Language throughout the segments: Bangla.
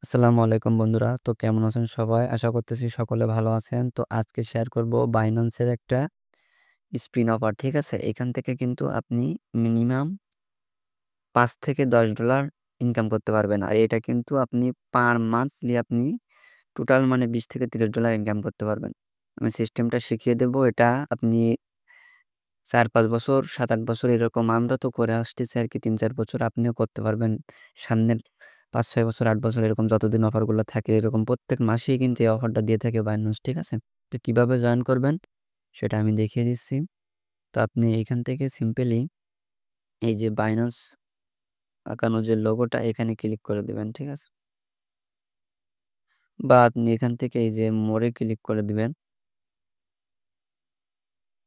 আসসালামু আলাইকুম বন্ধুরা। তো কেমন আছেন সবাই? আশা করতেছি সকলে ভালো আছেন। তো আজকে শেয়ার করব Binance এর একটা স্পিন অফার, ঠিক আছে? এখান থেকে কিন্তু আপনি মিনিমাম $5 থেকে $10 ইনকাম করতে পারবেন। আর এটা কিন্তু আপনি পার মান্থলি আপনি টোটাল মানে $20 থেকে $30 ইনকাম করতে পারবেন। আমি সিস্টেমটা শিখিয়ে দেব। এটা আপনি ৪-৫ বছর, ৭-৮ বছর এরকম আমরা তো করে আসতেছি আরকি ৩-৪ বছর আপনিও করতে পারবেন। সামনের ৫-৬ বছর, ৮ বছর এরকম যতদিন অফারগুলো থাকে এরকম প্রত্যেক মাসেই কিন্তু এই অফারটা দিয়ে থাকে Binance, ঠিক আছে? তো কিভাবে জয়েন করবেন সেটা আমি দেখিয়ে দিচ্ছি। তো আপনি এইখান থেকে সিম্পলি এই যে Binance আঁকানো যে লোগোটা এখানে ক্লিক করে দিবেন, ঠিক আছে? বা আপনি এখান থেকে এই যে মোরে ক্লিক করে দিবেন।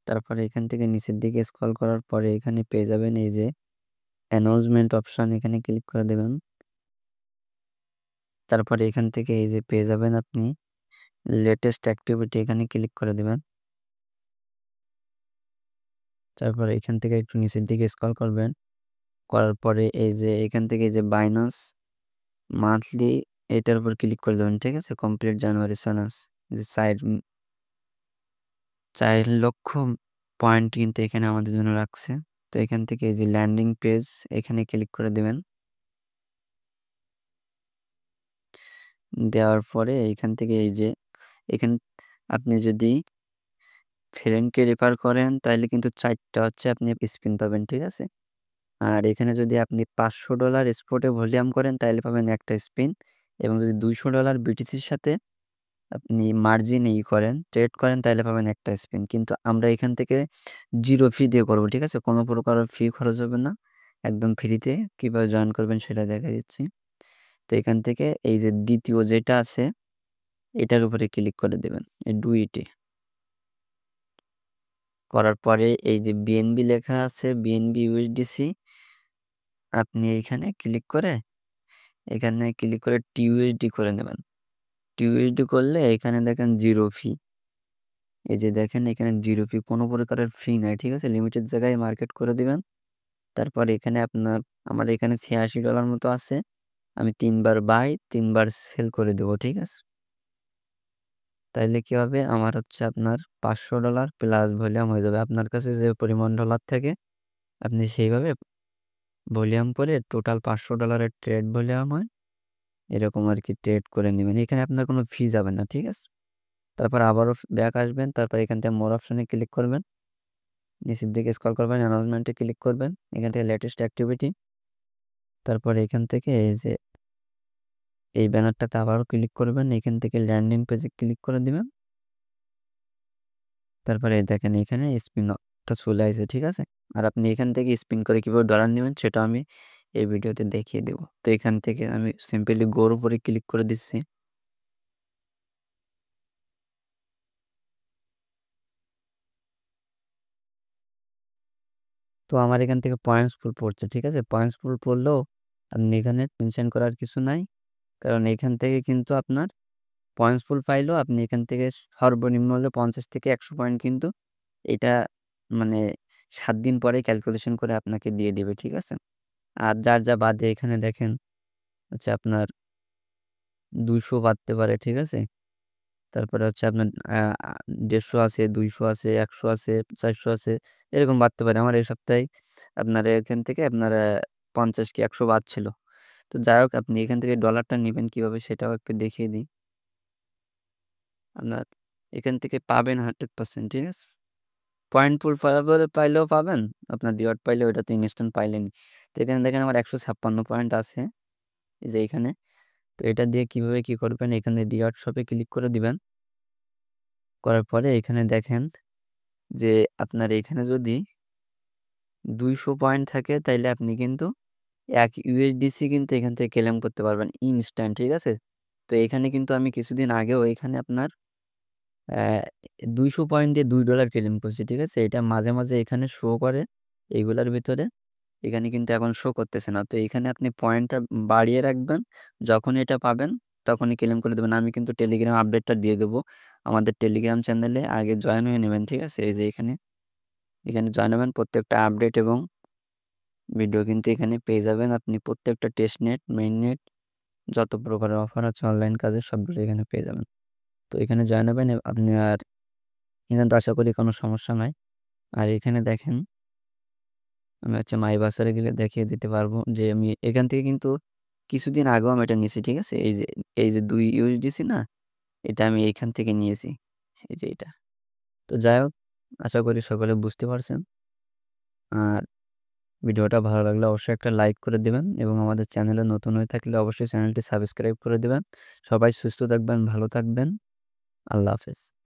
তারপরে এখান থেকে নিচের দিকে স্ক্রল করার পরে এখানে পেয়ে যাবেন এই যে অ্যানাউন্সমেন্ট অপশন এখানে ক্লিক করে দেবেন। তারপরে এখান থেকে এই যে পেয়ে যাবেন আপনি লেটেস্ট অ্যাক্টিভিটি এখানে ক্লিক করে দিবেন। তারপরে এখান থেকে একটু নিচের দিকে স্ক্রল করবেন। করার পরে এই যে এখান থেকে এই যে Binance মান্থলি এটার উপর ক্লিক করে দেবেন, ঠিক আছে? কমপ্লিট জানুয়ারি সেশনস যে ৪,০০,০০০ পয়েন্ট কিন্তু এখানে আমাদের জন্য রাখছে। তো এখান থেকে এই যে ল্যান্ডিং পেজ এখানে ক্লিক করে দিবেন। দেওয়ার পরে এইখান থেকে এই যে এখানে আপনি যদি ফ্রেন্ডকে রেফার করেন তাইলে কিন্তু ৪ টা হচ্ছে আপনি স্পিন পাবেন, ঠিক আছে? আর এখানে যদি আপনি $500 স্পটে ভলিউম করেন তাইলে পাবেন একটা স্পিন এবং যদি $200 বিটিসির সাথে আপনি মার্জিন করেন, ট্রেড করেন তাইলে পাবেন একটা স্পিন। কিন্তু আমরা এখান থেকে 0 ফি দিয়ে করব, ঠিক আছে? কোনো প্রকার ফি খরচ হবে না। একদম ফ্রিতে কিভাবে জয়েন করবেন সেটা দেখাই দিচ্ছি। তো এখান থেকে এই যে দ্বিতীয় যেটা আছে এটার উপরে ক্লিক করে দেবেন। এই ডু ইট এ। করার পরে এই যে বিএনবি লেখা আছে বিএনবি ইউএসডিসি আপনি এইখানে ক্লিক করে টিউএসডি করে নেবেন। টিউএসডি করলে এখানে দেখেন 0 ফি। এই যে দেখেন এখানে 0 ফি কোনো প্রকারের ফি নাই, ঠিক আছে? লিমিটেড জায়গায় মার্কেট করে দিবেন। তারপর এখানে আমার এখানে $86 মতো আছে। আমি ৩ বার বাই ৩ বার সেল করে দেব, ঠিক আছে? তাইলে কি হবে আমার হচ্ছে আপনার $500 প্লাস ভলিউম হয়ে যাবে। আপনার কাছে যে পরিমাণ ডলার থাকে আপনি সেইভাবে ভলিউম করে টোটাল $500 এর ট্রেড ভলিউম হয়। এরকম আরকি ট্রেড করে নিবেন। এখানে আপনার কোনো ফি যাবে না, ঠিক আছে? তারপর আবারও ব্যাক আসবেন। তারপর এখান থেকে মোর অপশনে ক্লিক করবেন। নিচের দিকে স্ক্রল করবেন, অ্যানাউন্সমেন্টে ক্লিক করবেন। এখান থেকে লেটেস্ট অ্যাক্টিভিটি। তারপর এখান থেকে এই যে এই ব্যানারটাতে আবারও ক্লিক করবেন। এখান থেকে ল্যান্ডিং পেজে ক্লিক করে দিবেন। তারপরে এই দেখেন এখানে স্পিনটা চলে আইছে, ঠিক আছে? আর আপনি এখান থেকে স্পিন করে কিভাবে ডলার নিবেন সেটাও আমি এই ভিডিওতে দেখিয়ে দেব। তো এখান থেকে আমি সিম্পলি গো এর উপরে ক্লিক করে দিচ্ছি। তো আমার এখান থেকে পয়েন্টস ফুল পড়ছে, ঠিক আছে? পয়েন্টস ফুল পড়লেও আপনি এখানে টেনশন করার কিছু নাই। কারণ এখান থেকে কিন্তু আপনার পয়েন্টস ফুল পাইলেও আপনি এখান থেকে সর্বনিম্ন হলে ৫০ থেকে ১০০ পয়েন্ট কিন্তু এটা মানে ৭ দিন পরে ক্যালকুলেশন করে আপনাকে দিয়ে দিবে, ঠিক আছে? আর যার যা বাদে এখানে দেখেন হচ্ছে আপনার ২০০ বাড়তে পারে, ঠিক আছে? তারপরে হচ্ছে আপনার আ আ ১৫০ আছে, ২০০ আছে, ১০০ আছে, ৪০০ আছে এরকম বাড়তে পারে। আমার এই সপ্তাহে আপনার এখান থেকে আপনার ৫০ কি ১০০ বাড়ছিল। তো যাই হোক আপনি এখান থেকে ডলারটা নিবেন কিভাবে সেটাও একটু দেখিয়ে দিই। আপনার এখান থেকে পাবেন 100%, ঠিক আছে? পয়েন্ট পুল ফলাফল পাইলেও পাবেন, আপনার রিওয়ার্ড পাইলেও ওটা তো ইনস্ট্যান্ট পাইলেনই। তো এখানে দেখেন আমার ১৫৬ পয়েন্ট আছে এই যে এইখানে। তো এটা দিয়ে কিভাবে কি করবেন এখানে রিওয়ার্ড শপে ক্লিক করে দিবেন। করার পরে এখানে দেখেন যে আপনার এখানে যদি ২০০ পয়েন্ট থাকে তাইলে আপনি কিন্তু ১ ইউএসডিসি কিন্তু এখান থেকে ক্লেম করতে পারবেন ইনস্ট্যান্ট, ঠিক আছে? তো এখানে কিন্তু আমি কিছুদিন আগেও এখানে আপনার অ্যা ২০০ পয়েন্ট দিয়ে $২ ক্লেম করছি, ঠিক আছে? এটা মাঝে, মাঝে এখানে শো করে এইগুলার ভিতরে। এখানে কিন্তু এখন শো করতেছে না। তো এখানে আপনি পয়েন্টটা বাড়িয়ে রাখবেন। যখন এটা পাবেন তখনই ক্লেম করে দেবেন। আমি কিন্তু টেলিগ্রাম আপডেটটা দিয়ে দেবো। আমাদের টেলিগ্রাম চ্যানেলে আগে জয়েন হয়ে নেবেন, ঠিক আছে? এই যে এখানে জয়েন হবেন প্রত্যেকটা আপডেট এবং ভিডিও কিন্তু এখানে পেয়ে যাবেন। আপনি প্রত্যেকটা টেস্ট নেট, মেইন নেট যত প্রকারের অফার আছে অনলাইন কাজের সবগুলো এখানে পেয়ে যাবেন। তো এখানে জয়েন হবেন আপনি আর এখানে তো আশা করি কোনো সমস্যা নাই। আর এখানে দেখেন আমি হচ্ছে মাই বাজারে গেলে দেখিয়ে দিতে পারবো যে আমি এখান থেকে কিন্তু কিছুদিন আগেও আমি এটা নিয়েছি, ঠিক আছে? এই যে ২ ইউএসডিসি না? এটা আমি এইখান থেকে নিয়েছি। এই যে এটা। তো যাই হোক, আশা করি সকলে বুঝতে পারছেন। আর ভিডিওটা ভালো লাগলে অবশ্যই একটা লাইক করে দিবেন এবং আমাদের চ্যানেলে নতুন হয়ে থাকলে অবশ্যই চ্যানেলটি সাবস্ক্রাইব করে দিবেন। সবাই সুস্থ থাকবেন, ভালো থাকবেন। আল্লাহ হাফেজ।